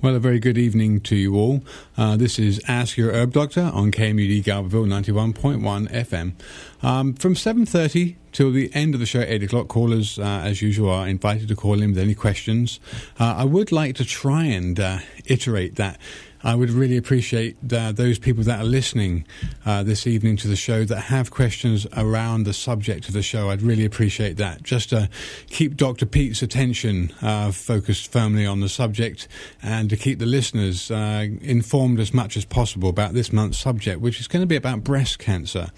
Well, a very good evening to you all. This is Ask Your Herb Doctor on KMUD Garberville 91.1 FM. From 7:30 till the end of the show at 8 o'clock, callers, as usual, are invited to call in with any questions. I would like to try and iterate that. I would really appreciate those people that are listening this evening to the show that have questions around the subject of the show. I'd really appreciate that. Just to keep Dr. Peat's attention focused firmly on the subject and to keep the listeners informed as much as possible about this month's subject, which is going to be about breast cancer.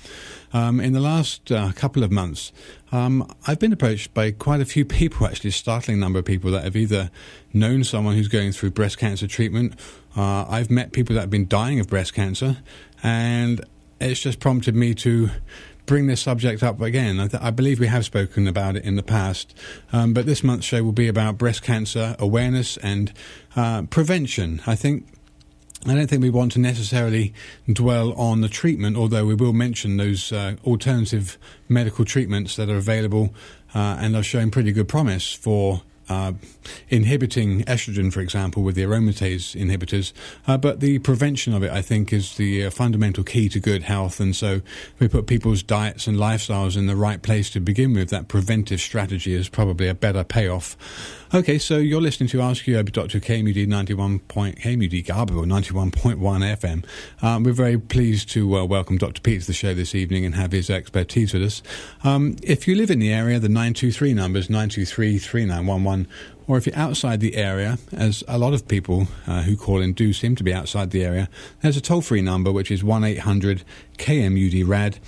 In the last couple of months, I've been approached by quite a few people, actually a startling number of people that have either known someone who's going through breast cancer treatment. I've met people that have been dying of breast cancer, and it's just prompted me to bring this subject up again. I believe we have spoken about it in the past, but this month's show will be about breast cancer awareness and prevention. I don't think we want to necessarily dwell on the treatment, although we will mention those alternative medical treatments that are available and are showing pretty good promise for inhibiting estrogen, for example, with the aromatase inhibitors. But the prevention of it, I think, is the fundamental key to good health. And so we put people's diets and lifestyles in the right place to begin with. That preventive strategy is probably a better payoff. Okay, so you're listening to Ask You, Dr. KMUD KMUD Garberville 91.1 FM. We're very pleased to welcome Dr. Peat to the show this evening and have his expertise with us. If you live in the area, the 923 number is 923-3911. Or if you're outside the area, as a lot of people who call in do seem to be outside the area, there's a toll-free number which is 1-800-KMUD-RAD.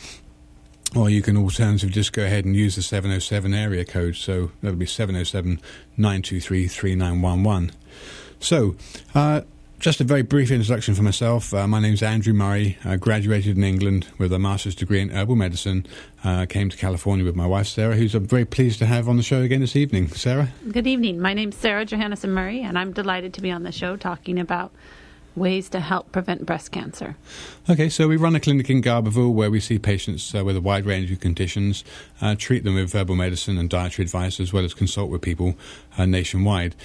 Or you can alternatively just go ahead and use the 707 area code. So that'll be 707-923-3911. So, just a very brief introduction for myself. My name's Andrew Murray. I graduated in England with a master's degree in herbal medicine. Came to California with my wife, Sarah, who's I'm very pleased to have on the show again this evening. Sarah? Good evening. My name's Sarah Johannesson Murray, and I'm delighted to be on the show talking about ways to help prevent breast cancer. Okay, so we run a clinic in Garberville where we see patients with a wide range of conditions, treat them with herbal medicine and dietary advice, as well as consult with people nationwide.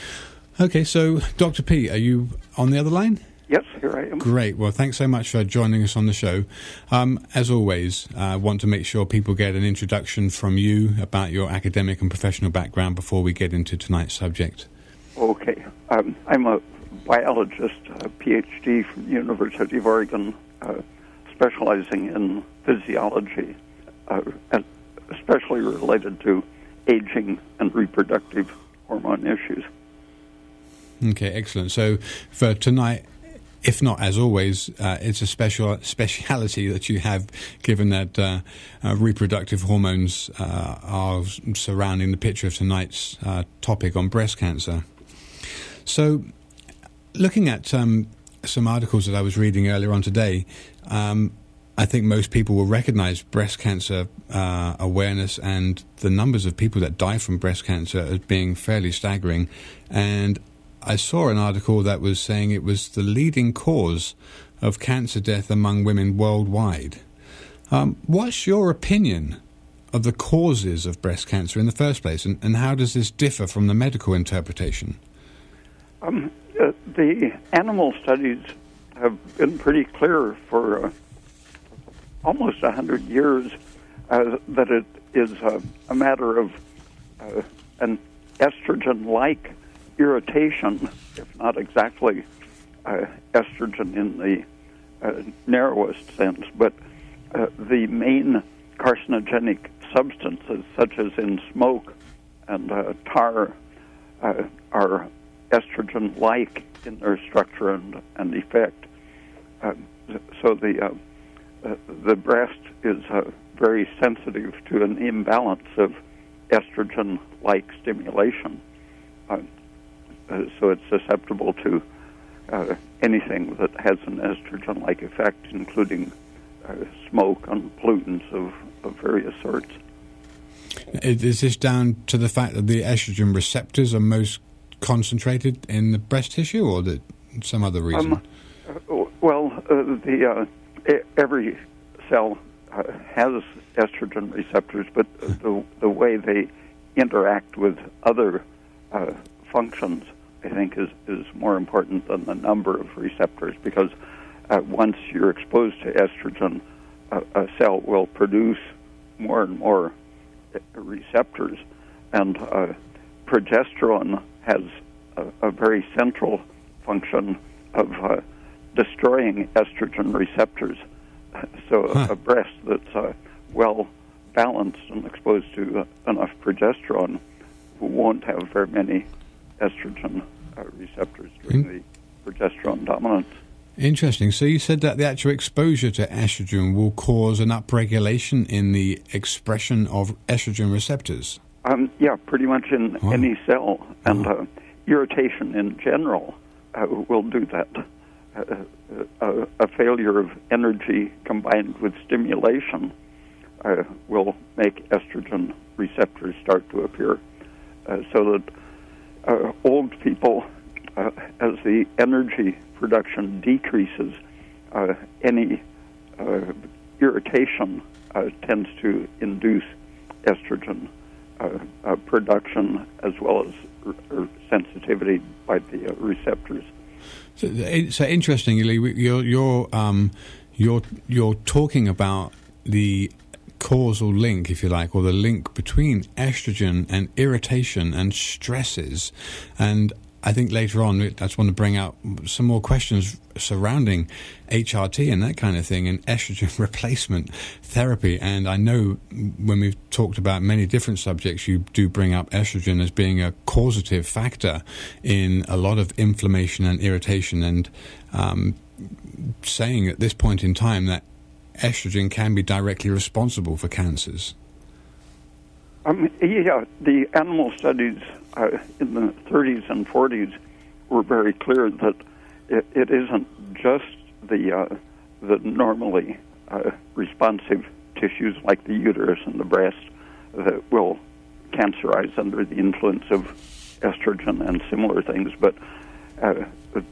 Okay, so Dr. Peat, are you on the other line? Yes, here I am. Great. Well, thanks so much for joining us on the show. As always, I want to make sure people get an introduction from you about your academic and professional background before we get into tonight's subject. Okay. I'm a biologist, a PhD from the University of Oregon, specializing in physiology, especially related to aging and reproductive hormone issues. Okay, excellent. So for tonight, if not as always, it's a speciality that you have, given that reproductive hormones are surrounding the picture of tonight's topic on breast cancer. So looking at some articles that I was reading earlier on today, I think most people will recognize breast cancer awareness and the numbers of people that die from breast cancer as being fairly staggering. And I saw an article that was saying it was the leading cause of cancer death among women worldwide. What's your opinion of the causes of breast cancer in the first place, and how does this differ from the medical interpretation? The animal studies have been pretty clear for almost 100 years that it is a matter of an estrogen-like irritation, if not exactly estrogen in the narrowest sense, but the main carcinogenic substances, such as in smoke and tar, are estrogen-like in their structure and effect. So the breast is very sensitive to an imbalance of estrogen-like stimulation. So it's susceptible to anything that has an estrogen-like effect, including smoke and pollutants of various sorts. Is this down to the fact that the estrogen receptors are most concentrated in the breast tissue, or some other reason? Every cell has estrogen receptors, but the way they interact with other functions I think, is more important than the number of receptors, because once you're exposed to estrogen, a cell will produce more and more receptors, and progesterone has a very central function of destroying estrogen receptors. So a breast that's well balanced and exposed to enough progesterone won't have very many estrogen receptors during the progesterone dominance. Interesting. So you said that the actual exposure to estrogen will cause an upregulation in the expression of estrogen receptors? Yeah, pretty much in any cell. And irritation in general will do that. A failure of energy combined with stimulation will make estrogen receptors start to appear. So that old people, as the energy production decreases, any irritation tends to induce estrogen production as well as sensitivity by the receptors. So interestingly, you're talking about the causal link, if you like, or the link between estrogen and irritation and stresses. And I think later on, I just want to bring out some more questions surrounding HRT and that kind of thing, and estrogen replacement therapy. And I know when we've talked about many different subjects, you do bring up estrogen as being a causative factor in a lot of inflammation and irritation, and saying at this point in time that estrogen can be directly responsible for cancers. Yeah, the animal studies in the 30s and 40s were very clear that it isn't just the normally responsive tissues like the uterus and the breast that will cancerize under the influence of estrogen and similar things, but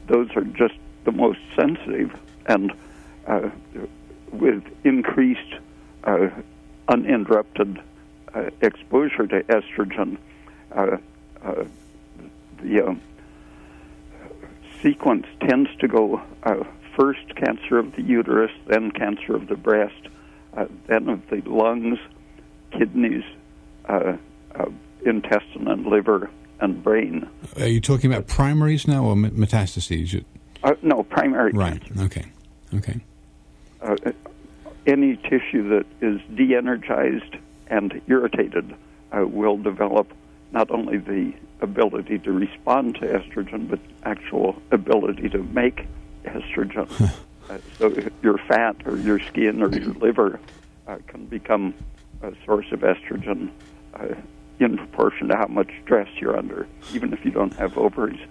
those are just the most sensitive, and with increased uninterrupted exposure to estrogen, the sequence tends to go first cancer of the uterus, then cancer of the breast, then of the lungs, kidneys, intestine and liver, and brain. Are you talking about primaries now or metastases? No, primary right. cancer. Okay. Any tissue that is de-energized and irritated will develop not only the ability to respond to estrogen, but actual ability to make estrogen. So your fat or your skin or your liver can become a source of estrogen in proportion to how much stress you're under, even if you don't have ovaries.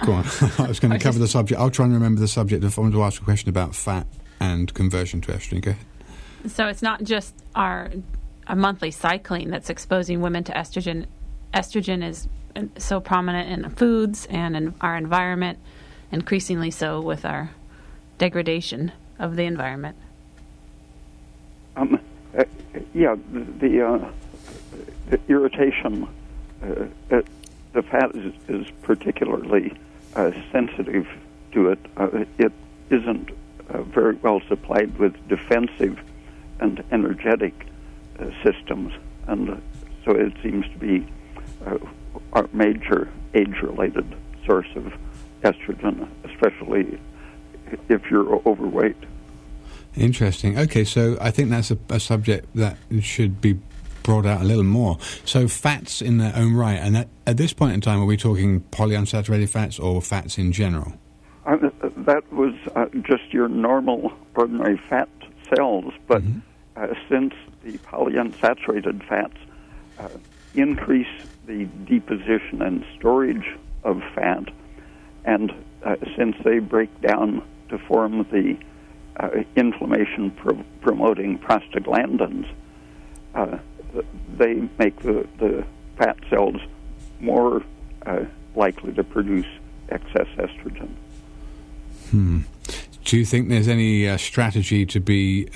Go on. I was going to cover the subject. I'll try and remember the subject. If I want to ask a question about fat and conversion to estrogen, go ahead. So it's not just our monthly cycling that's exposing women to estrogen. Estrogen is so prominent in foods and in our environment, increasingly so with our degradation of the environment. Yeah, the irritation, the fat is particularly sensitive to it. It isn't very well supplied with defensive and energetic systems, and so it seems to be our major age-related source of estrogen, especially if you're overweight. Interesting. Okay, so I think that's a subject that should be brought out a little more. So fats in their own right, and at this point in time, are we talking polyunsaturated fats or fats in general? That was just your normal, ordinary fat cells, but since the polyunsaturated fats increase the deposition and storage of fat, and since they break down to form the inflammation-promoting prostaglandins, they make the fat cells more likely to produce excess estrogen. Do you think there's any strategy to be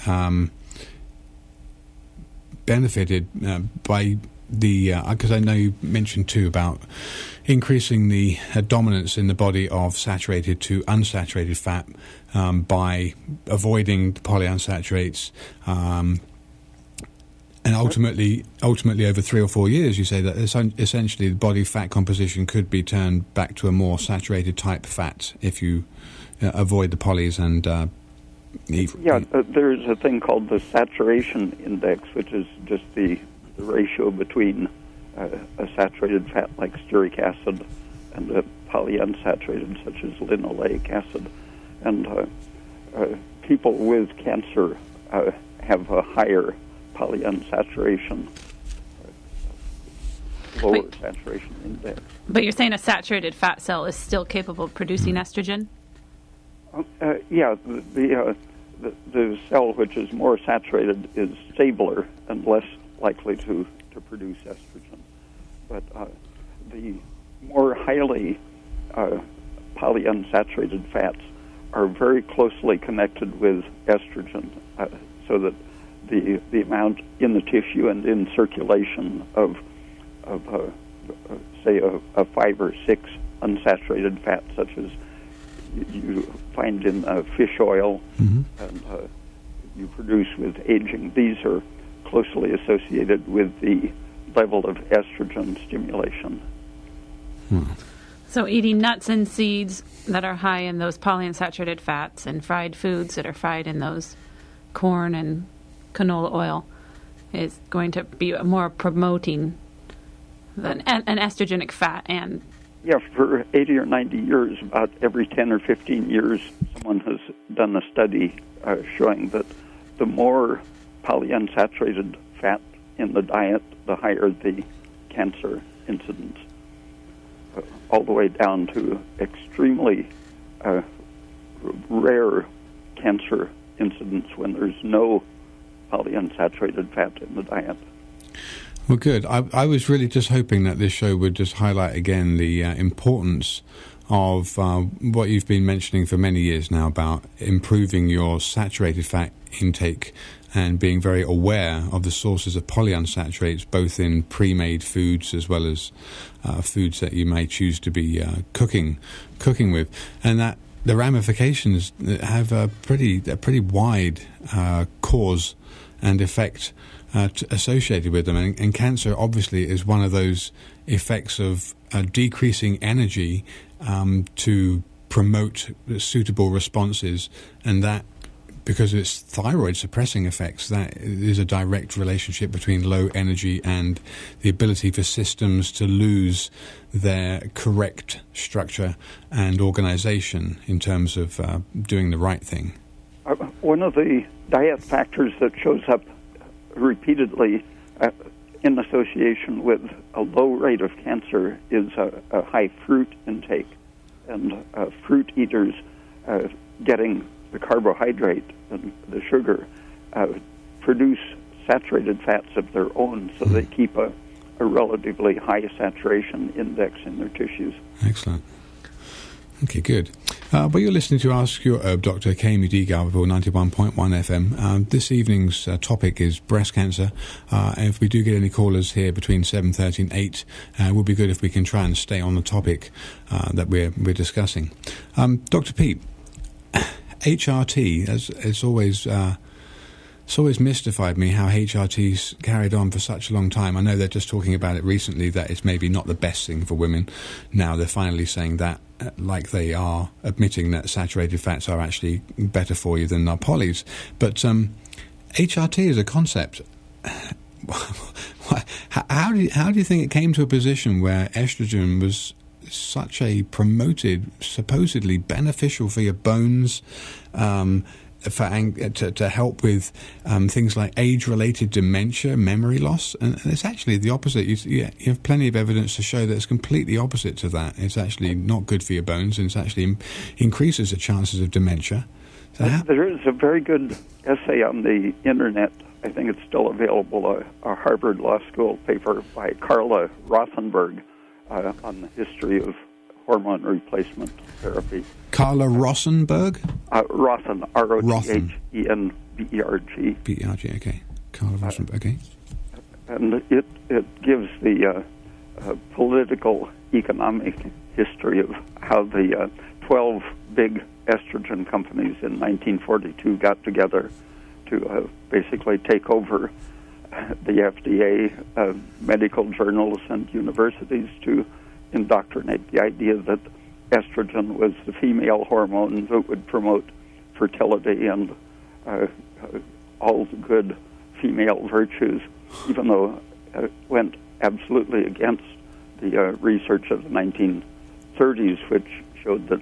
benefited by because I know you mentioned too about increasing the dominance in the body of saturated to unsaturated fat by avoiding the polyunsaturates, and ultimately over 3 or 4 years, you say that essentially the body fat composition could be turned back to a more saturated type fat if you avoid the polys and there's a thing called the saturation index, which is just the ratio between a saturated fat like stearic acid and a polyunsaturated such as linoleic acid. And people with cancer have a higher polyunsaturation, lower saturation index. But you're saying a saturated fat cell is still capable of producing estrogen? The cell which is more saturated is stabler and less likely to produce estrogen. But the more highly polyunsaturated fats are very closely connected with estrogen, so that the amount in the tissue and in circulation of say a 5 or 6 unsaturated fats, such as you find in fish oil and you produce with aging, these are closely associated with the level of estrogen stimulation. So eating nuts and seeds that are high in those polyunsaturated fats and fried foods that are fried in those corn and canola oil is going to be more promoting an estrogenic fat. And for 80 or 90 years, about every 10 or 15 years, someone has done a study showing that the more polyunsaturated fat in the diet, the higher the cancer incidence, all the way down to extremely rare cancer incidence when there's no polyunsaturated fat in the diet. Well, good. I was really just hoping that this show would just highlight again the importance of what you've been mentioning for many years now about improving your saturated fat intake and being very aware of the sources of polyunsaturates, both in pre-made foods as well as foods that you may choose to be cooking with, and that the ramifications have a pretty wide cause and effect associated with them, and cancer obviously is one of those effects of decreasing energy to promote suitable responses, and that because of its thyroid suppressing effects, that is a direct relationship between low energy and the ability for systems to lose their correct structure and organization in terms of doing the right thing. One of the diet factors that shows up repeatedly in association with a low rate of cancer is a high fruit intake, and fruit eaters getting the carbohydrate and the sugar produce saturated fats of their own, so they keep a relatively high saturation index in their tissues. Excellent. Okay, good. Well, you're listening to Ask Your Herb Doctor, KMUD Garberville 91.1 FM. This evening's topic is breast cancer. And if we do get any callers here between 7:30 and 8, it would be good if we can try and stay on the topic that we're discussing. Dr. Peat, HRT, it's always mystified me how HRT's carried on for such a long time. I know they're just talking about it recently, that it's maybe not the best thing for women. Now they're finally saying that, like they are admitting that saturated fats are actually better for you than our polys. But HRT as a concept, how do you think it came to a position where estrogen was such a promoted, supposedly beneficial for your bones, to help with things like age-related dementia, memory loss, and it's actually the opposite. You have plenty of evidence to show that it's completely opposite to that. It's actually not good for your bones, and it's actually increases the chances of dementia. So there is a very good essay on the internet. I think it's still available, a Harvard Law School paper by Carla Rothenberg on the history of hormone replacement therapy. Carla Rothenberg? Rothen, R-O-T-H-E-N-B-E-R-G. B-E-R-G, okay. Carla Rothenberg, okay. and it gives the political, economic history of how the 12 big estrogen companies in 1942 got together to basically take over the FDA, medical journals, and universities to indoctrinate the idea that estrogen was the female hormone that would promote fertility and all the good female virtues, even though it went absolutely against the research of the 1930s, which showed that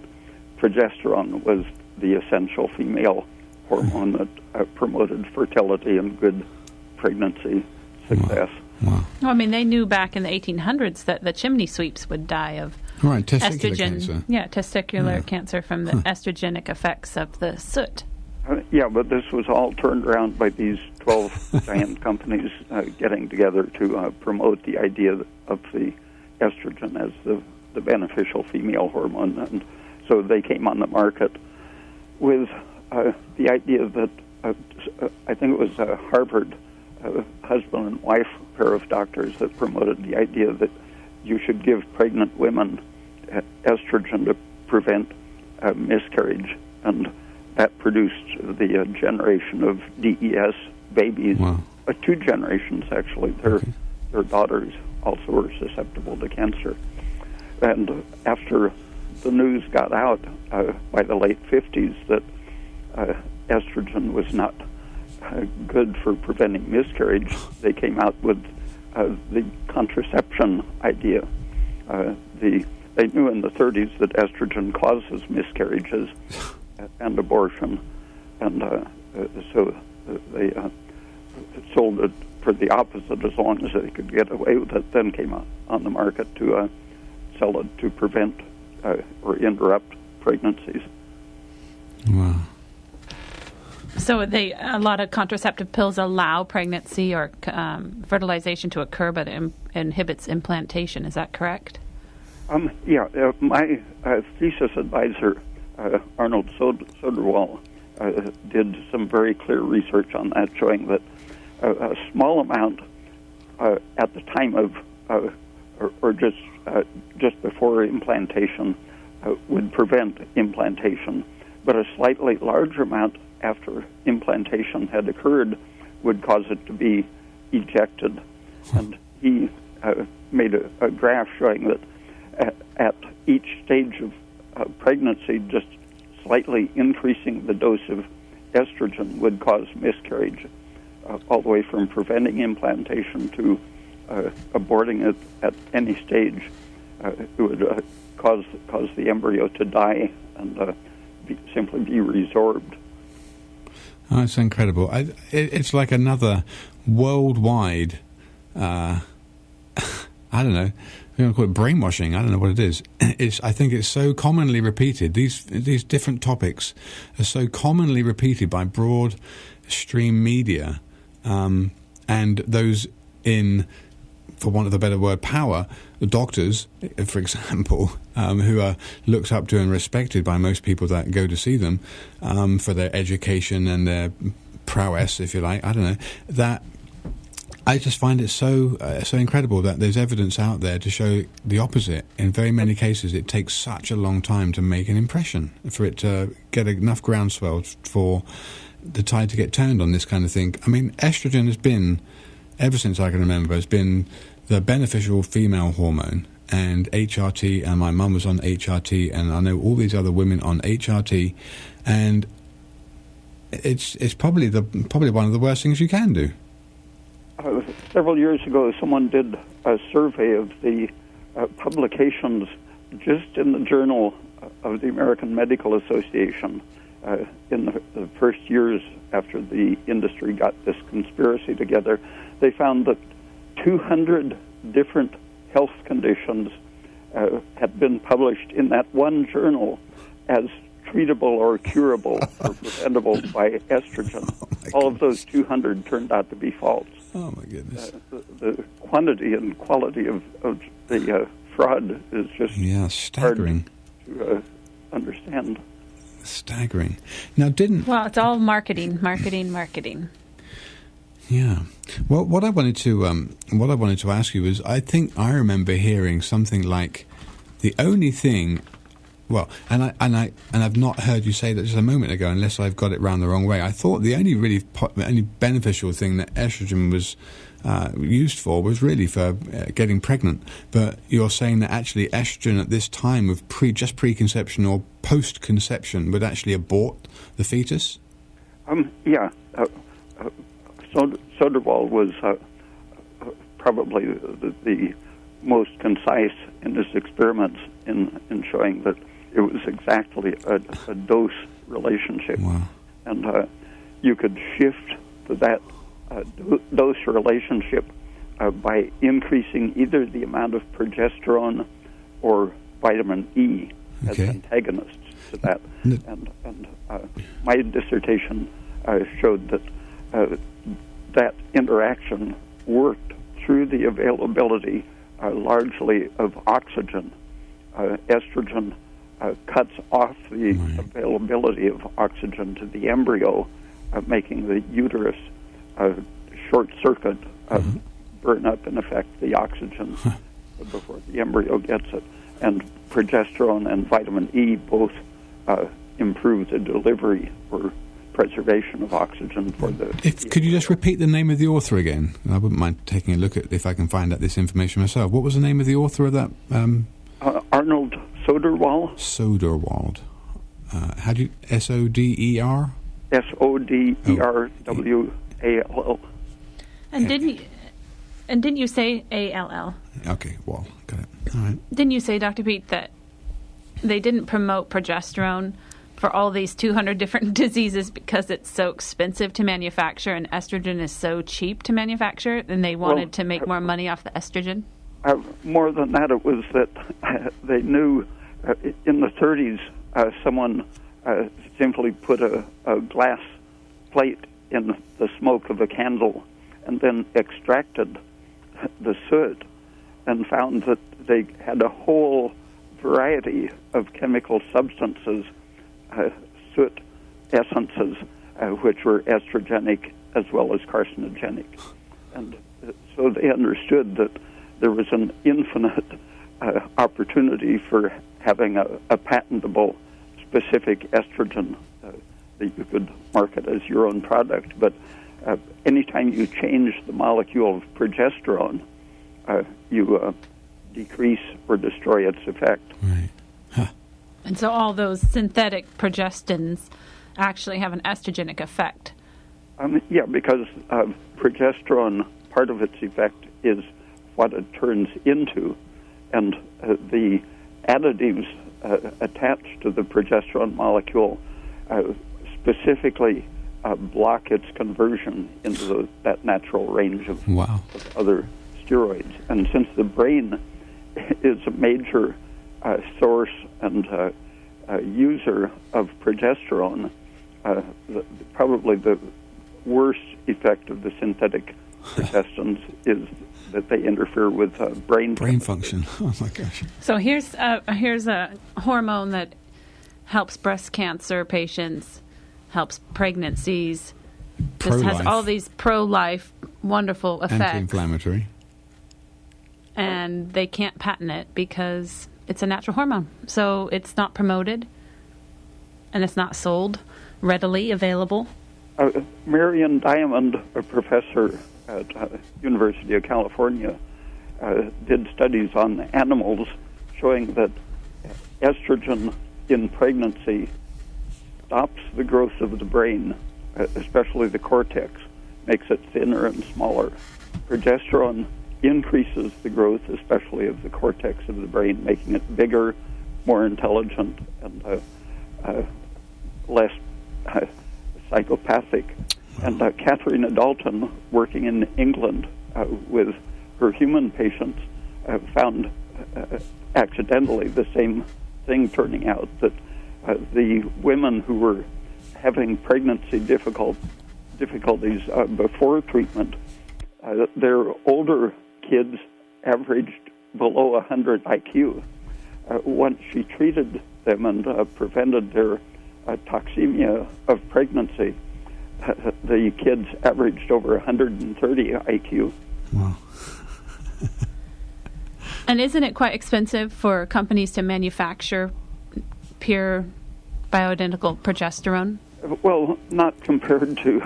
progesterone was the essential female hormone that promoted fertility and good pregnancy success. Wow. Well, I mean, they knew back in the 1800s that the chimney sweeps would die of testicular estrogen, cancer. Yeah, testicular cancer from the estrogenic effects of the soot. Yeah, but this was all turned around by these 12 giant companies getting together to promote the idea of the estrogen as the beneficial female hormone. And so they came on the market with the idea that, I think it was Harvard, husband and wife pair of doctors that promoted the idea that you should give pregnant women estrogen to prevent miscarriage, and that produced the generation of DES babies. Wow. 2 generations, actually. Their daughters also were susceptible to cancer. And after the news got out by the late 50s that estrogen was not good for preventing miscarriage, they came out with the contraception idea. They knew in the 30s that estrogen causes miscarriages and abortion, and so they sold it for the opposite as long as they could get away with it, then came on the market to sell it to prevent or interrupt pregnancies. Wow. So a lot of contraceptive pills allow pregnancy or fertilization to occur, but it inhibits implantation. Is that correct? Yeah. My thesis advisor, Arnold Soderwall, did some very clear research on that, showing that a small amount at the time of or just before implantation would prevent implantation, but a slightly larger amount after implantation had occurred would cause it to be ejected. And he made a graph showing that at each stage of pregnancy, just slightly increasing the dose of estrogen would cause miscarriage, all the way from preventing implantation to aborting it at any stage. It would cause the embryo to die and simply be resorbed. Oh, it's incredible. It's like another worldwide, I don't know, we're going to call it brainwashing. I don't know what it is. I think it's so commonly repeated. These different topics are so commonly repeated by broad stream media, and those in, for want of a better word, power, the doctors, for example, who are looked up to and respected by most people that go to see them for their education and their prowess, if you like. I don't know. That I just find it so incredible that there's evidence out there to show the opposite. In very many cases, it takes such a long time to make an impression, for it to get enough groundswell for the tide to get turned on this kind of thing. I mean, estrogen has been, ever since I can remember, has been the beneficial female hormone, and HRT, and my mum was on HRT, and I know all these other women on HRT, and it's probably one of the worst things you can do. Several years ago, someone did a survey of the publications just in the Journal of the American Medical Association in the first years after the industry got this conspiracy together. They found that 200 different health conditions had been published in that one journal as treatable or curable or preventable by estrogen. All of those 200 turned out to be false. Oh, my goodness. The quantity and quality of the fraud is just staggering. Hard to understand. Staggering. Now, Well, it's all marketing. Yeah. Well, what I wanted to ask you is, I think I remember hearing something like the only thing. Well, and I've not heard you say that just a moment ago, unless I've got it round the wrong way. I thought the only only beneficial thing that estrogen was used for was really for getting pregnant. But you're saying that actually estrogen at this time of preconception or post-conception would actually abort the fetus? Yeah. Soderwall was probably the most concise in his experiments in showing that it was exactly a dose relationship. Wow. And you could shift to that dose relationship by increasing either the amount of progesterone or vitamin E as antagonists to that. And my dissertation showed that that interaction worked through the availability largely of oxygen. Estrogen cuts off the availability of oxygen to the embryo, making the uterus short circuit, burn up, in effect, the oxygen before the embryo gets it. And progesterone and vitamin E both improve the delivery or preservation of oxygen for the... Could you just repeat the name of the author again? I wouldn't mind taking a look at if I can find out this information myself. What was the name of the author of that? Arnold Soderwall. Soderwald. How do you... S-O-D-E-R? S-O-D-E-R-W-A-L-L. And didn't you say A-L-L? Okay, Wall. Got it. All right. Didn't you say, Dr. Peat, that they didn't promote progesterone for all these 200 different diseases because it's so expensive to manufacture and estrogen is so cheap to manufacture, and they wanted to make more money off the estrogen? More than that, it was that they knew in the 30s someone simply put a glass plate in the smoke of a candle and then extracted the soot and found that they had a whole variety of chemical substances, soot essences, which were estrogenic as well as carcinogenic. And so they understood that there was an infinite opportunity for having a patentable specific estrogen that you could market as your own product. But anytime you change the molecule of progesterone, you decrease or destroy its effect. Right. Huh. And so all those synthetic progestins actually have an estrogenic effect. Yeah, because progesterone, part of its effect is what it turns into, and the additives attached to the progesterone molecule specifically block its conversion into that natural range of other steroids. And since the brain is a major source and user of progesterone, probably the worst effect of the synthetic progestins is that they interfere with brain function. Oh my gosh! So here's a hormone that helps breast cancer patients, helps pregnancies, just has all these pro-life wonderful effects. Anti-inflammatory. And they can't patent it because it's a natural hormone. So it's not promoted and it's not sold readily available. Marion Diamond, a professor at University of California, did studies on animals showing that estrogen in pregnancy stops the growth of the brain, especially the cortex, makes it thinner and smaller. Progesterone increases the growth, especially of the cortex of the brain, making it bigger, more intelligent, and less psychopathic. And Katharina Dalton, working in England with her human patients, found accidentally the same thing turning out, that the women who were having pregnancy difficulties before treatment, their older kids averaged below 100 IQ. Once she treated them and prevented their toxemia of pregnancy, the kids averaged over 130 IQ. Wow. And isn't it quite expensive for companies to manufacture pure bioidentical progesterone? Well, not compared to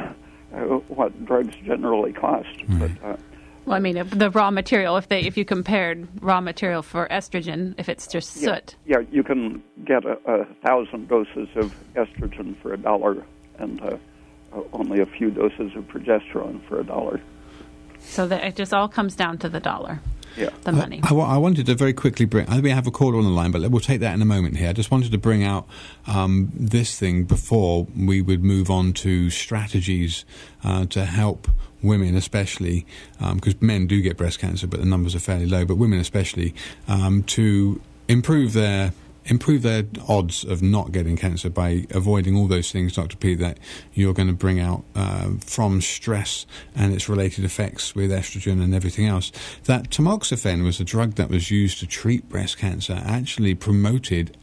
what drugs generally cost. But, well, I mean, the raw material, if you compared raw material for estrogen, if it's just soot. Yeah, you can get 1,000 doses of estrogen for $1 and only a few doses of progesterone for $1. So that it just all comes down to the dollar. Yeah. The money. I wanted to very quickly bring... I think we have a caller on the line, but we'll take that in a moment here. I just wanted to bring out this thing before we would move on to strategies to help women especially, because men do get breast cancer, but the numbers are fairly low, but women especially, to improve their odds of not getting cancer by avoiding all those things, Dr. P, that you're going to bring out from stress and its related effects with estrogen and everything else. That tamoxifen was a drug that was used to treat breast cancer, actually promoted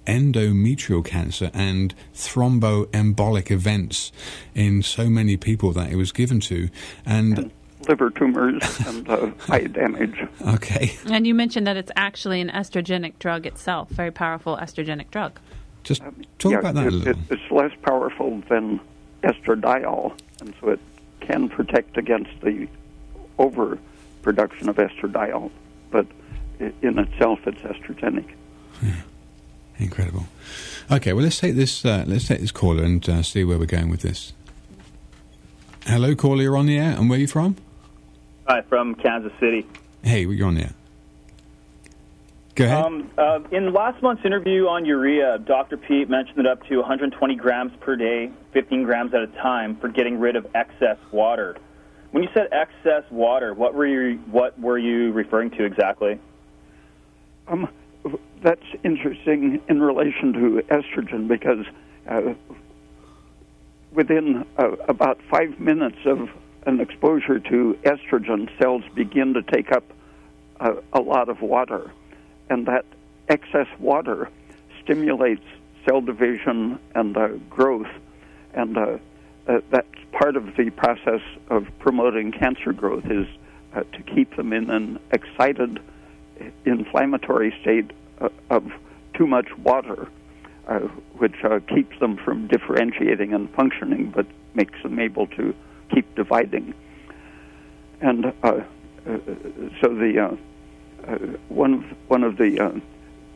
endometrial cancer and thromboembolic events in so many people that it was given to. And liver tumors and eye damage. Okay. And you mentioned that it's actually an estrogenic drug itself, very powerful estrogenic drug. Just talk about that a little. It's less powerful than estradiol, and so it can protect against the overproduction of estradiol, but in itself it's estrogenic. Yeah. Incredible. Okay, well, let's take this caller and see where we're going with this. Hello, caller, you're on the air, and where are you from? Hi, from Kansas City. Hey, you're on the air. Go ahead. In last month's interview on urea, Dr. Peat mentioned that up to 120 grams per day, 15 grams at a time, for getting rid of excess water. When you said excess water, what were you referring to exactly? That's interesting in relation to estrogen because within about 5 minutes of an exposure to estrogen, cells begin to take up a lot of water. And that excess water stimulates cell division and growth. And that's part of the process of promoting cancer growth is to keep them in an excited, inflammatory state of too much water, which keeps them from differentiating and functioning, but makes them able to keep dividing. And so the one of the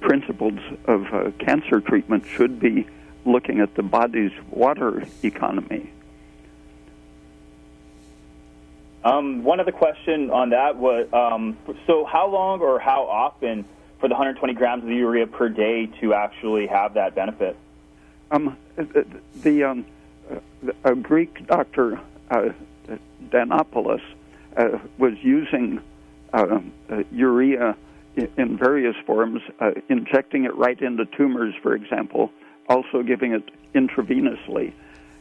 principles of cancer treatment should be looking at the body's water economy. One other question on that was, so how long or how often for the 120 grams of urea per day to actually have that benefit? A Greek doctor, Danopoulos, was using urea in various forms, injecting it right into tumors, for example, also giving it intravenously.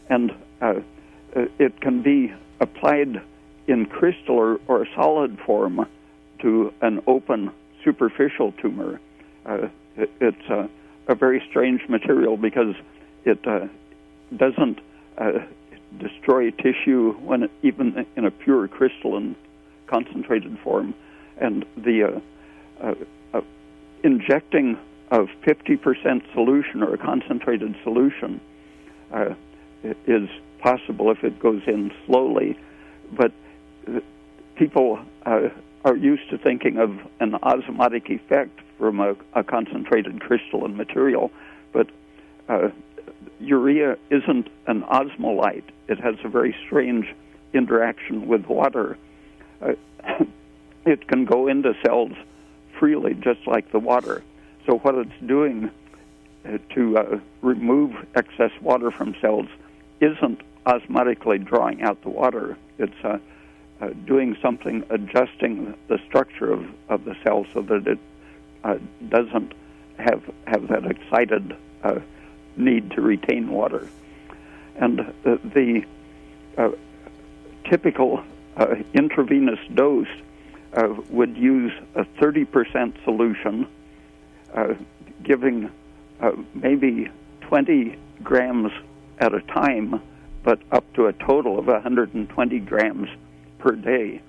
And it can be applied in crystal or solid form to an open superficial tumor. It's a very strange material because it doesn't destroy tissue when even in a pure crystalline concentrated form. And the injecting of 50% solution or a concentrated solution is possible if it goes in slowly. But people are used to thinking of an osmotic effect from a concentrated crystalline material, but urea isn't an osmolyte. It has a very strange interaction with water. It can go into cells freely, just like the water. So what it's doing to remove excess water from cells isn't osmotically drawing out the water. It's doing something, adjusting the structure of the cell so that it doesn't have that excited need to retain water. And the typical intravenous dose would use a 30% solution, giving maybe 20 grams at a time but up to a total of 120 grams per day,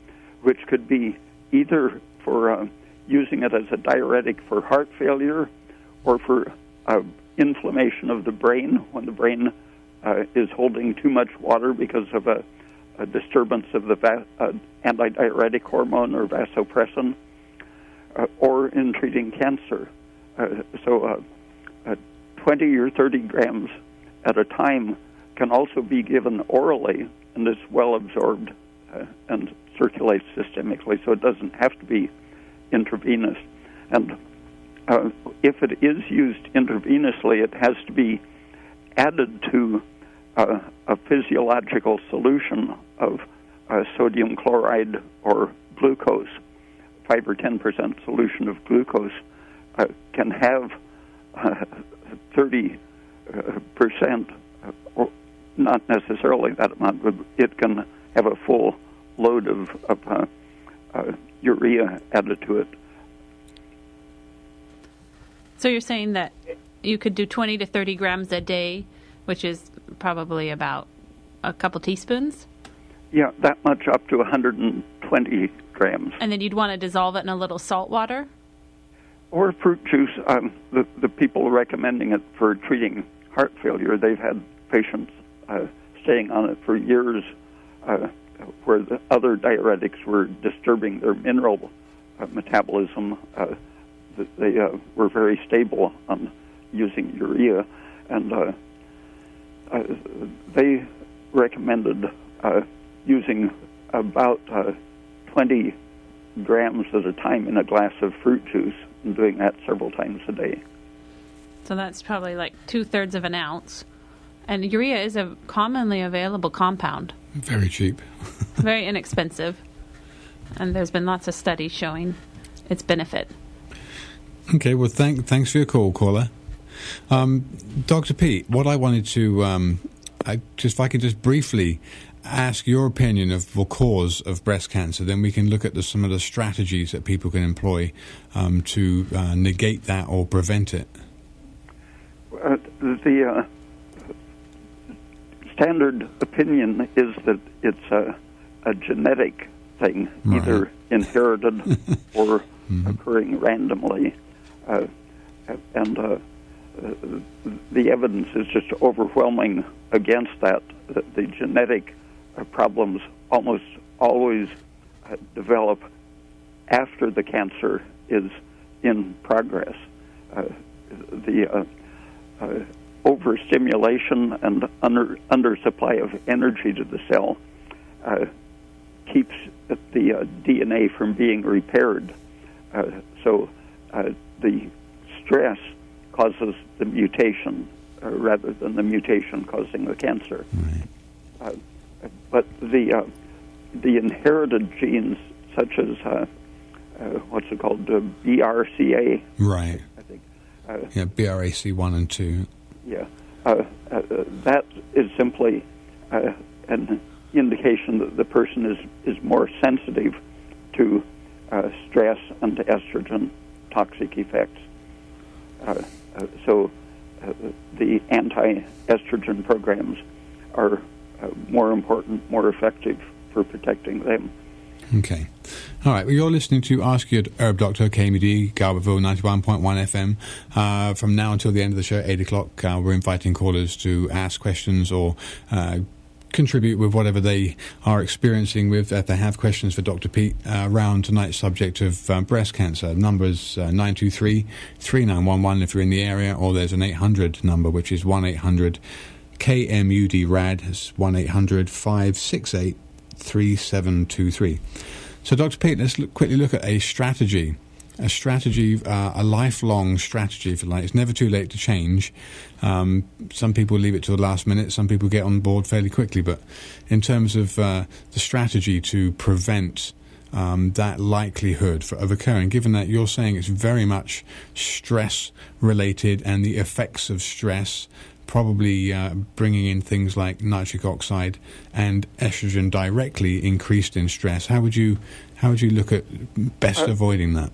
which could be either for using it as a diuretic for heart failure or for inflammation of the brain when the brain is holding too much water because of a disturbance of the antidiuretic hormone or vasopressin, or in treating cancer. So 20 or 30 grams at a time can also be given orally and is well absorbed and circulates systemically, so it doesn't have to be intravenous. And if it is used intravenously, it has to be added to a physiological solution of sodium chloride or glucose. 5 or 10% solution of glucose can have 30%, or not necessarily that amount, but it can have a full load of urea added to it. So you're saying that you could do 20 to 30 grams a day, which is probably about a couple teaspoons? Yeah, that much, up to 120 grams. And then you'd want to dissolve it in a little salt water? Or fruit juice. The people recommending it for treating heart failure, they've had patients staying on it for years where the other diuretics were disturbing their mineral metabolism. They were very stable on using urea, and they recommended using about 20 grams at a time in a glass of fruit juice, and doing that several times a day. So that's probably like 2/3 of an ounce. And urea is a commonly available compound. Very cheap. Very inexpensive. And there's been lots of studies showing its benefit. Okay, well, thanks for your call, caller. Dr. Peat, what I wanted to, if I could just briefly ask your opinion of the cause of breast cancer, then we can look at some of the strategies that people can employ to negate that or prevent it. The standard opinion is that it's a genetic thing, right, either inherited or occurring randomly. And the evidence is just overwhelming against that. The genetic problems almost always develop after the cancer is in progress. The overstimulation and undersupply of energy to the cell keeps the DNA from being repaired. So the stress causes the mutation rather than the mutation causing the cancer. Right. But the inherited genes, such as what's it called, BRCA, right? I think. BRCA1 and 2. Yeah, that is simply an indication that the person is more sensitive to stress and to estrogen toxic effects. So the anti-estrogen programs are more important, more effective for protecting them. Okay. All right. Well, you're listening to Ask Your Herb Doctor, KMUD, Garberville, 91.1 FM. From now until the end of the show, 8 o'clock, we're inviting callers to ask questions or contribute with whatever they are experiencing with, if they have questions for Dr. Peat around tonight's subject of breast cancer. Numbers 923-3911 if you're in the area, or there's an 800 number, which is 1-800-KMUD-RAD. It's 1-800-568-3723. So, Dr. Peat, let's quickly look at a strategy, a lifelong strategy, if you like. It's never too late to change. Some people leave it to the last minute. Some people get on board fairly quickly. But in terms of the strategy to prevent that likelihood of occurring, given that you're saying it's very much stress-related and the effects of stress, probably bringing in things like nitric oxide and estrogen directly increased in stress. How would you look at best avoiding that?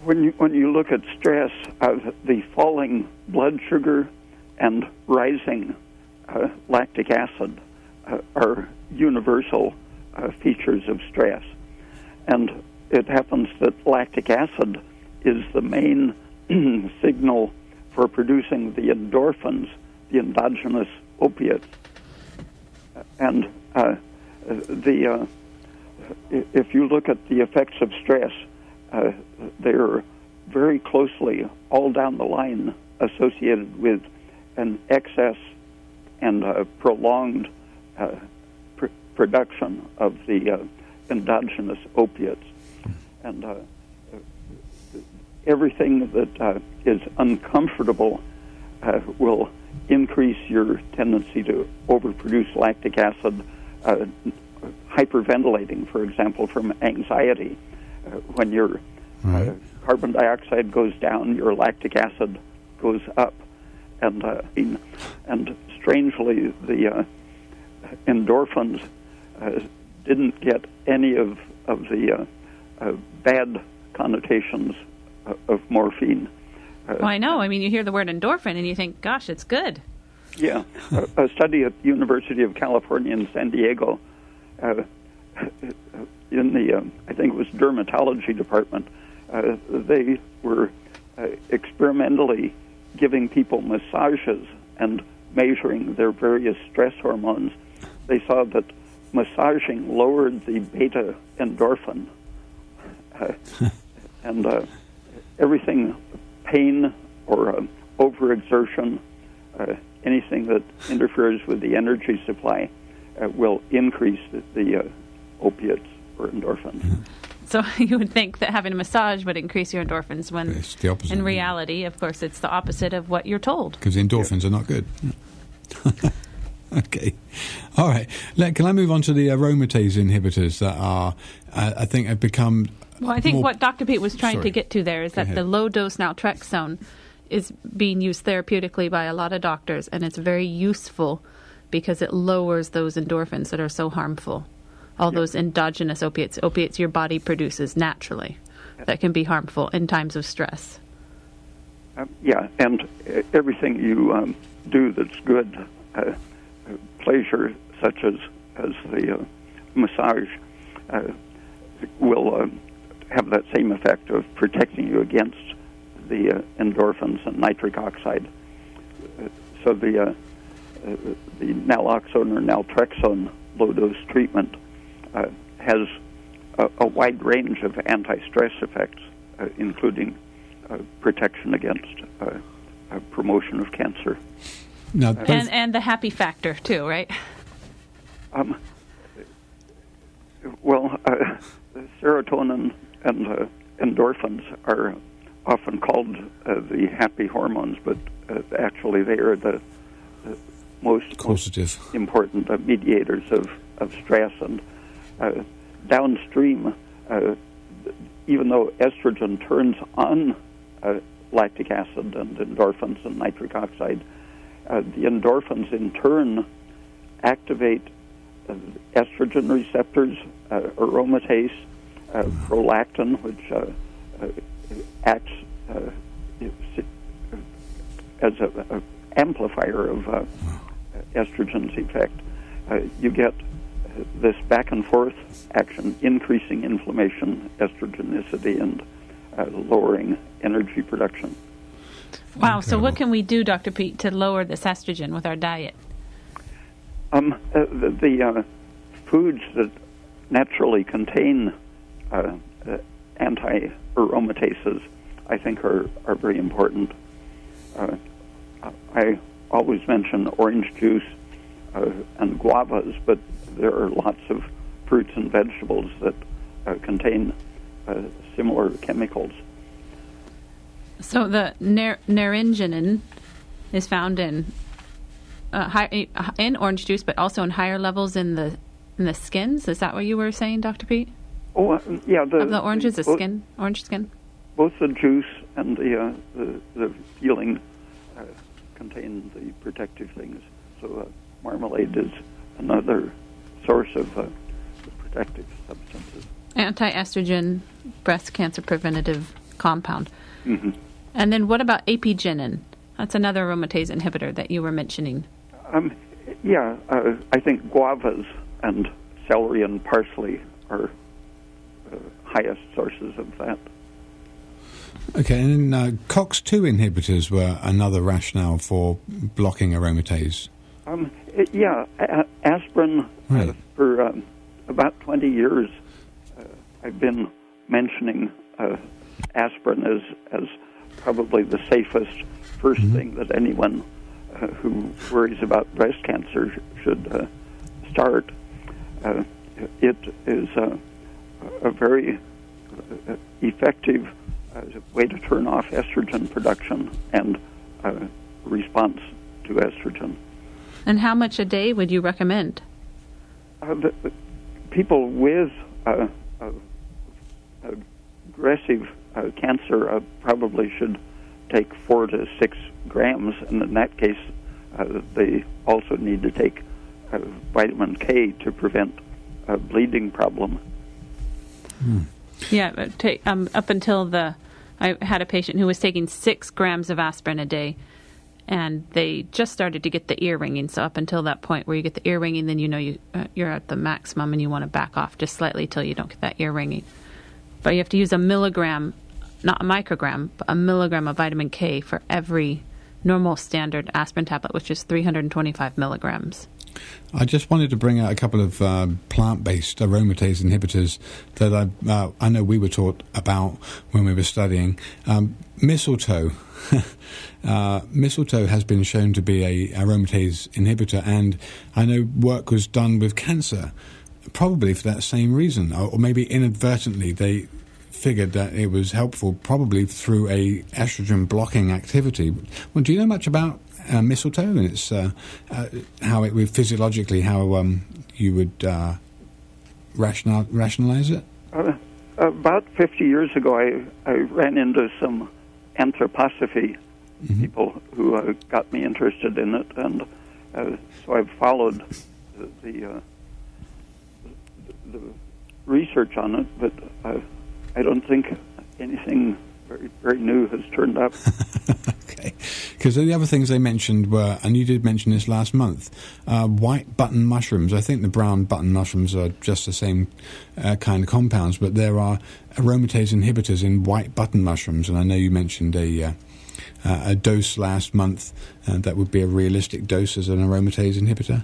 When you look at stress, the falling blood sugar and rising lactic acid are universal features of stress. And it happens that lactic acid is the main signal for producing the endorphins, the endogenous opiates. And if you look at the effects of stress, they're very closely all down the line associated with an excess and prolonged production of the endogenous opiates. And everything that is uncomfortable will increase your tendency to overproduce lactic acid. Hyperventilating, for example, from anxiety. When your carbon dioxide goes down, your lactic acid goes up. And strangely, the endorphins didn't get any of the bad connotations of morphine. Well, I know. I mean, you hear the word endorphin and you think, gosh, it's good. Yeah. A study at the University of California in San Diego, in the, I think it was dermatology department, they were experimentally giving people massages and measuring their various stress hormones. They saw that massaging lowered the beta endorphin. And everything, pain or overexertion, anything that interferes with the energy supply will increase the opiates or endorphins. So you would think that having a massage would increase your endorphins when It's the opposite. in reality, of course, it's the opposite of what you're told. Because the endorphins are not good. Okay. All right. Can I move on to the aromatase inhibitors that are, I think, have become... Well, I think what Dr. Peat was trying to Sorry. get to there is that the low-dose naltrexone is being used therapeutically by a lot of doctors, and it's very useful because it lowers those endorphins that are so harmful. All those endogenous opiates your body produces naturally that can be harmful in times of stress. Yeah, and everything you do that's good, pleasure such as the massage, will have that same effect of protecting you against the endorphins and nitric oxide. So the naloxone or naltrexone low-dose treatment has a wide range of anti-stress effects, including protection against promotion of cancer. Now, And the happy factor, too, right? Well, serotonin and endorphins are often called the happy hormones, but actually they are the most important mediators of stress. And downstream, even though estrogen turns on lactic acid and endorphins and nitric oxide, the endorphins in turn activate estrogen receptors, aromatase, prolactin, which acts as an amplifier of estrogen's effect. You get this back and forth action, increasing inflammation, estrogenicity, and lowering energy production. Wow, so what can we do, Dr. Peat, to lower this estrogen with our diet? The foods that naturally contain anti-aromatases, I think, are very important. I always mention orange juice and guavas, but there are lots of fruits and vegetables that contain similar chemicals. So the naringenin is found in orange juice, but also in higher levels in the skins. Is that what you were saying, Dr. Peat? Oh, yeah. Of the oranges, orange skin. Both the juice and the peeling contain the protective things. So marmalade is another source of the protective substances. Anti-estrogen, breast cancer preventative compound. Mm-hmm. And then what about apigenin? That's another aromatase inhibitor that you were mentioning. I think guavas and celery and parsley are highest sources of that. Okay, and then COX-2 inhibitors were another rationale for blocking aromatase. Aspirin, Right. For about 20 years, I've been mentioning aspirin as probably the safest first thing that anyone who worries about breast cancer should start. It is a very effective way to turn off estrogen production and response to estrogen. And how much a day would you recommend? People with aggressive cancer probably should take 4 to 6 grams, and in that case, they also need to take vitamin K to prevent a bleeding problem. Yeah, up until I had a patient who was taking 6 grams of aspirin a day, and they just started to get the ear ringing. So up until that point where you get the ear ringing, then you know you're at the maximum and you want to back off just slightly till you don't get that ear ringing. But you have to use a milligram, not a microgram, but a milligram of vitamin K for every normal standard aspirin tablet, which is 325 milligrams. I just wanted to bring out a couple of plant-based aromatase inhibitors that I know we were taught about when we were studying. Mistletoe. Mistletoe has been shown to be a aromatase inhibitor, and I know work was done with cancer, probably for that same reason, or maybe inadvertently they figured that it was helpful, probably through a estrogen blocking activity. Well, do you know much about mistletoe and its how it would physiologically you would rationalize it? About 50 years ago, I ran into some anthroposophy people who got me interested in it, and so I've followed the research on it, but I don't think anything very, very new has turned up. Okay. Because the other things they mentioned were, and you did mention this last month, white button mushrooms. I think the brown button mushrooms are just the same kind of compounds, but there are aromatase inhibitors in white button mushrooms, and I know you mentioned a dose last month that would be a realistic dose as an aromatase inhibitor.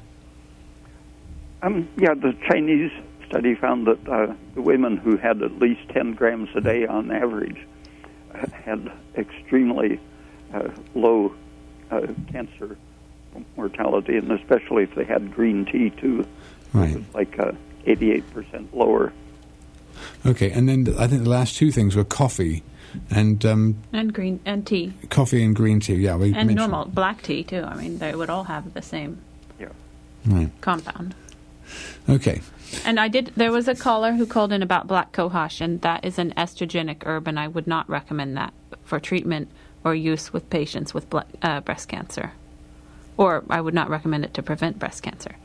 The Chinese study found that the women who had at least 10 grams a day on average had extremely low cancer mortality, and especially if they had green tea too. Right. It was like 88% lower. Okay, and then I think the last two things were coffee and green and tea. Coffee and green tea, yeah. We and mentioned normal black tea too. I mean, they would all have the same compound. Okay. And there was a caller who called in about black cohosh, and that is an estrogenic herb, and I would not recommend that for treatment or use with patients with breast cancer. Or I would not recommend it to prevent breast cancer.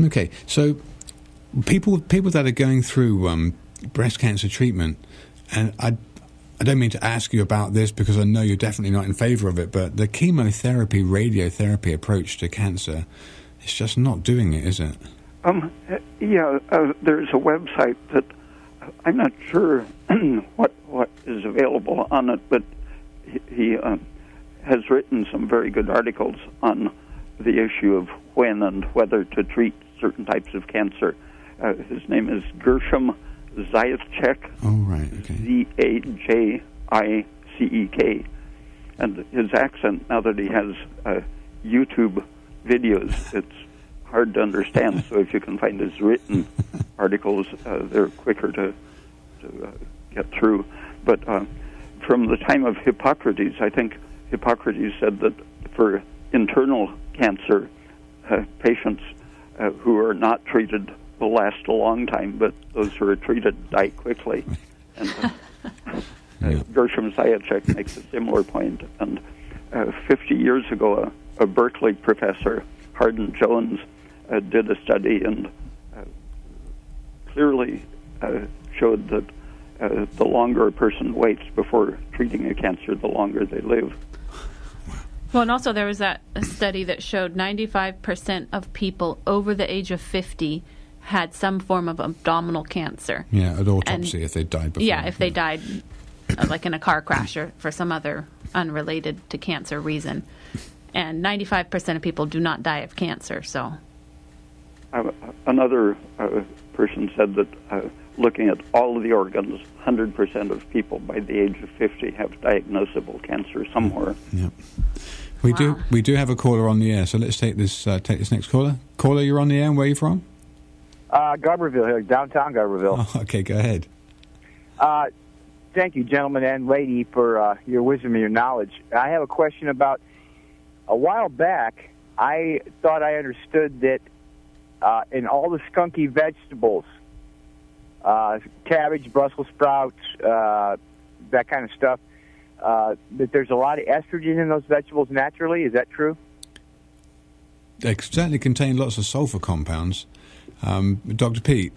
Okay, so people that are going through breast cancer treatment, and I don't mean to ask you about this because I know you're definitely not in favor of it, but the chemotherapy, radiotherapy approach to cancer, it's just not doing it, is it? There's a website that I'm not sure what is available on it, but he has written some very good articles on the issue of when and whether to treat certain types of cancer. His name is Gershom Zayacek. Oh, right, okay. Zajicek. And his accent, now that he has YouTube videos, it's hard to understand, so if you can find his written articles, they're quicker to get through. But from the time of Hippocrates, I think Hippocrates said that for internal cancer, patients who are not treated will last a long time, but those who are treated die quickly. And Gershom Zayacek makes a similar point. And 50 years ago, a Berkeley professor, Hardin Jones, did a study and clearly showed that the longer a person waits before treating a cancer, the longer they live. Well, and also there was a study that showed 95% of people over the age of 50 had some form of abdominal cancer. Yeah, at autopsy if they died before. Yeah, if they died like in a car crash or for some other unrelated to cancer reason. And 95% of people do not die of cancer, so... Another person said that looking at all of the organs, 100% of people by the age of 50 have diagnosable cancer somewhere. Yeah. We do have a caller on the air, so let's take this next caller. Caller, you're on the air, and where are you from? Garberville here, downtown Garberville. Oh, okay, go ahead. Thank you, gentlemen and lady, for your wisdom and your knowledge. I have a question about, a while back, I thought I understood that in all the skunky vegetables, cabbage, Brussels sprouts, that kind of stuff, that there's a lot of estrogen in those vegetables naturally. Is that true? They certainly contain lots of sulfur compounds. Dr. Peat,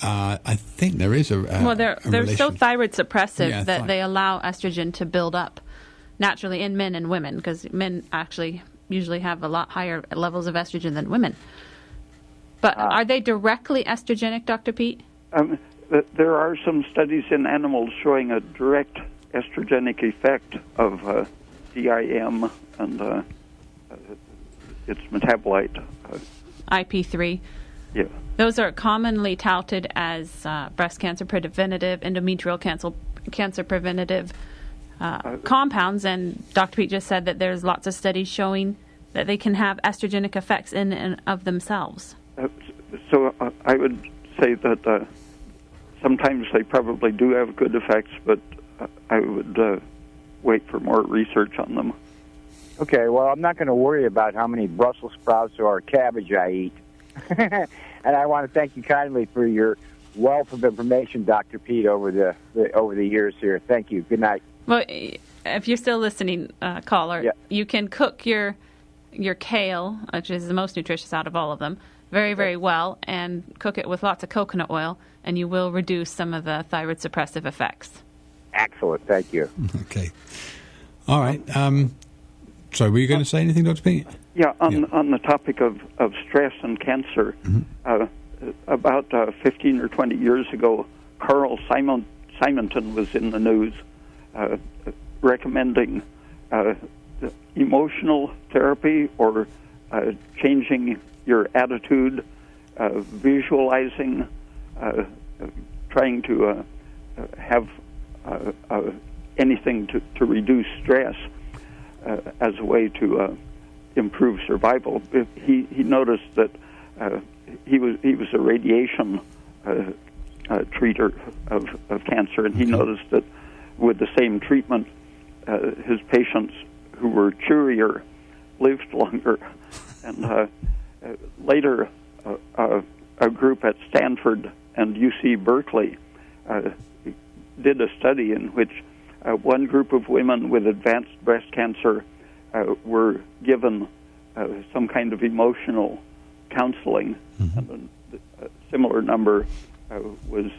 I think there is a they're so thyroid suppressive that they allow estrogen to build up naturally in men and women, because men actually usually have a lot higher levels of estrogen than women. But are they directly estrogenic, Dr. Peat? There are some studies in animals showing a direct estrogenic effect of DIM and its metabolite. IP3. Yeah. Those are commonly touted as breast cancer preventative, endometrial cancer preventative compounds, and Dr. Peat just said that there's lots of studies showing that they can have estrogenic effects in and of themselves. So I would say that sometimes they probably do have good effects, but I would wait for more research on them. Okay, well, I'm not going to worry about how many Brussels sprouts or cabbage I eat. And I want to thank you kindly for your wealth of information, Dr. Peat, over the years here. Thank you. Good night. Well, if you're still listening, caller, you can cook your kale, which is the most nutritious out of all of them, very, very well, and cook it with lots of coconut oil, and you will reduce some of the thyroid suppressive effects. Excellent. Thank you. Okay. All right. So were you going to say anything, Dr. Peat? Yeah, on the topic of stress and cancer, about 15 or 20 years ago, Carl Simonton was in the news recommending emotional therapy or changing your attitude, visualizing, trying to have anything to reduce stress as a way to improve survival. He noticed that he was a radiation treater of cancer, and he noticed that with the same treatment, his patients who were cheerier lived longer. And later, a group at Stanford and UC Berkeley did a study in which one group of women with advanced breast cancer were given some kind of emotional counseling, and a similar number was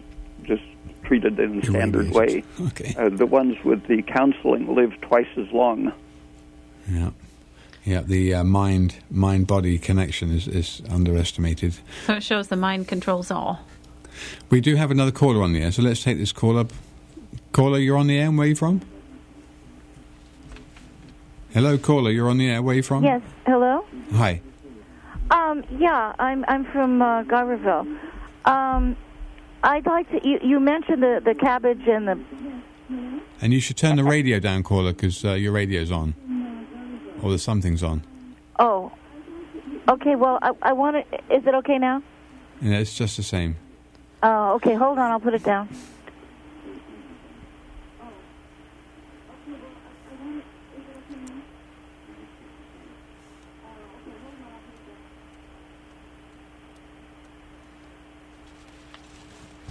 just treated in a standard way. Okay. The ones with the counseling lived twice as long. Yeah, the mind-body connection is underestimated. So it shows the mind controls all. We do have another caller on the air, so let's take this call up. Caller, you're on the air, and where are you from? Hello, caller, you're on the air, where are you from? Yes, hello? Hi. I'm from Garberville. I'd like to, you mentioned the cabbage and the... And you should turn the radio down, caller, because your radio's on. Or there's something's on. Oh. Okay, well, I want to... Is it okay now? Yeah, it's just the same. Oh, okay, hold on, I'll put it down.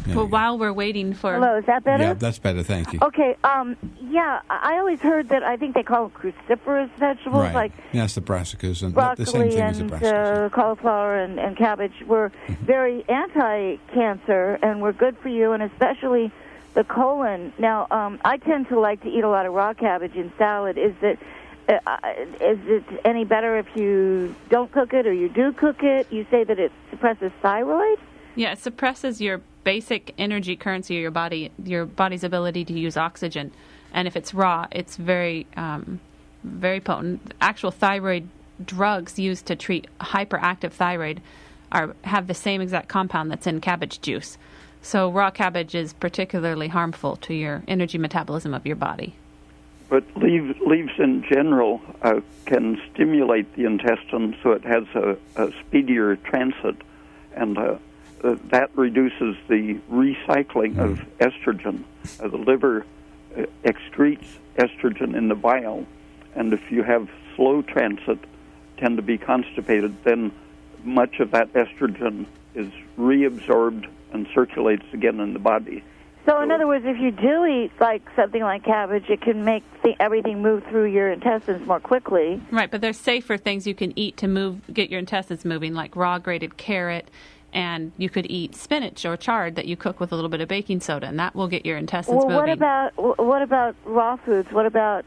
Well, while we're waiting for... Hello, is that better? Yeah, that's better, thank you. Okay, I always heard that, I think they call them cruciferous vegetables, Right. like Yeah, that's the brassicas. And broccoli the same thing as the and brassicas. cauliflower and cabbage were very anti-cancer and were good for you, and especially the colon. Now, I tend to like to eat a lot of raw cabbage in salad. Is that is it any better if you don't cook it or you do cook it? You say that it suppresses thyroid? Yeah, it suppresses your basic energy currency of your body's ability to use oxygen. And if it's raw, it's very, very potent. Actual thyroid drugs used to treat hyperactive thyroid have the same exact compound that's in cabbage juice. So raw cabbage is particularly harmful to your energy metabolism of your body. But leaves in general can stimulate the intestine so it has a speedier transit, and that reduces the recycling of estrogen. The liver excretes estrogen in the bile, and if you have slow transit, tend to be constipated, then much of that estrogen is reabsorbed and circulates again in the body. So in other words, if you do eat like something like cabbage, it can make everything move through your intestines more quickly. Right, but there's safer things you can eat to get your intestines moving, like raw grated carrot, and you could eat spinach or chard that you cook with a little bit of baking soda, and that will get your intestines moving. What about raw foods? What about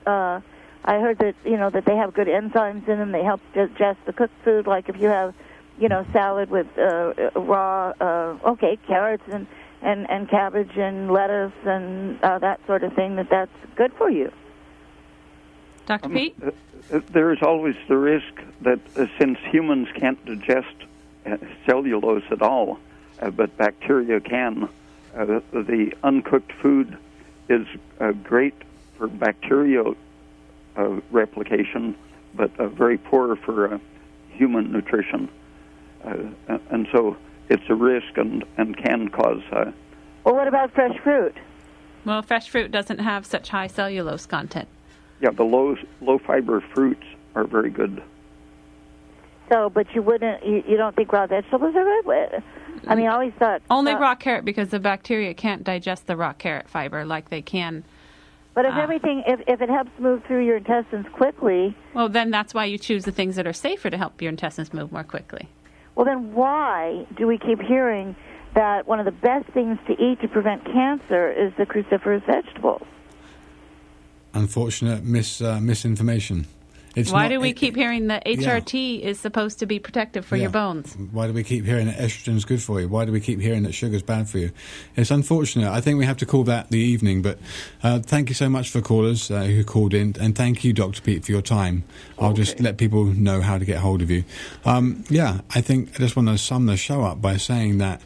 I heard that that they have good enzymes in them. They help digest the cooked food. Like if you have salad with raw carrots and cabbage and lettuce and that sort of thing, that's good for you. Dr. Peat? There's always the risk that since humans can't digest cellulose at all, but bacteria can, the uncooked food is great for bacterial replication, but very poor for human nutrition. And so it's a risk and can cause... Well, what about fresh fruit? Well, fresh fruit doesn't have such high cellulose content. Yeah, the low-fiber fruits are very good. So, but you don't think raw vegetables are good? I mean, I always thought... Only raw carrot, because the bacteria can't digest the raw carrot fiber like they can. But if it helps move through your intestines quickly... Well, then that's why you choose the things that are safer to help your intestines move more quickly. Well, then why do we keep hearing that one of the best things to eat to prevent cancer is the cruciferous vegetables? Unfortunate misinformation. Why do we keep hearing that HRT is supposed to be protective for your bones? Why do we keep hearing that estrogen is good for you? Why do we keep hearing that sugar is bad for you? It's unfortunate. I think we have to call that the evening, but thank you so much for callers who called in, and thank you, Dr. Peat, for your time. I'll just let people know how to get hold of you. I think I just want to sum the show up by saying that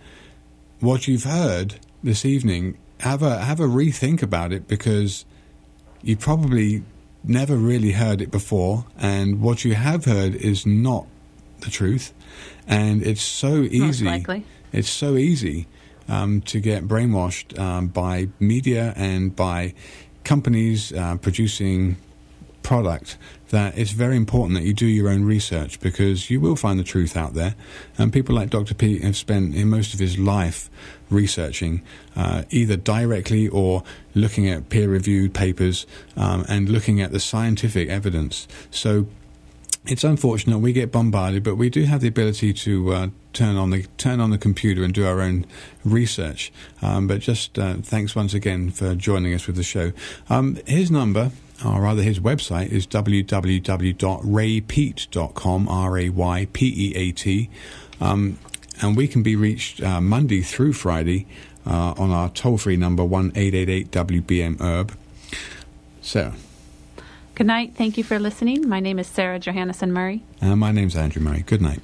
what you've heard this evening, have a rethink about it, because you probably never really heard it before, and what you have heard is not the truth, and it's so easy. Most likely. It's so easy to get brainwashed by media and by companies producing product, that it's very important that you do your own research, because you will find the truth out there. And people like Dr. Peat have spent most of his life researching, either directly or looking at peer-reviewed papers and looking at the scientific evidence. So it's unfortunate we get bombarded, but we do have the ability to turn on the computer and do our own research. But just thanks once again for joining us with the show. His number, or rather his website, is www.raypeat.com, RAYPEAT. And we can be reached Monday through Friday on our toll-free number, 1-888-WBM-HERB. Sarah. Good night. Thank you for listening. My name is Sarah Johannesson Murray. And my name's Andrew Murray. Good night.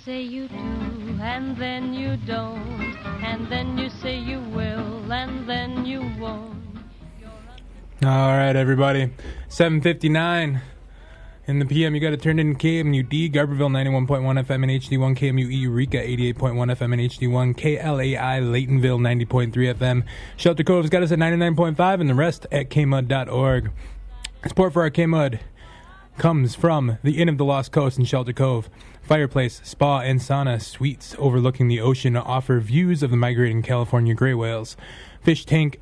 Say you do, and then you don't, and then you say you will, and then you won't. All right, everybody. 7:59 in the PM. You got to turn in KMUD, Garberville 91.1 FM and HD1, KMUE Eureka 88.1 FM and HD1, KLAI Laytonville 90.3 FM. Shelter Cove's got us at 99.5, and the rest at KMUD.org. Support for our KMUD comes from the Inn of the Lost Coast in Shelter Cove. Fireplace, spa, and sauna suites overlooking the ocean offer views of the migrating California gray whales. Fish tank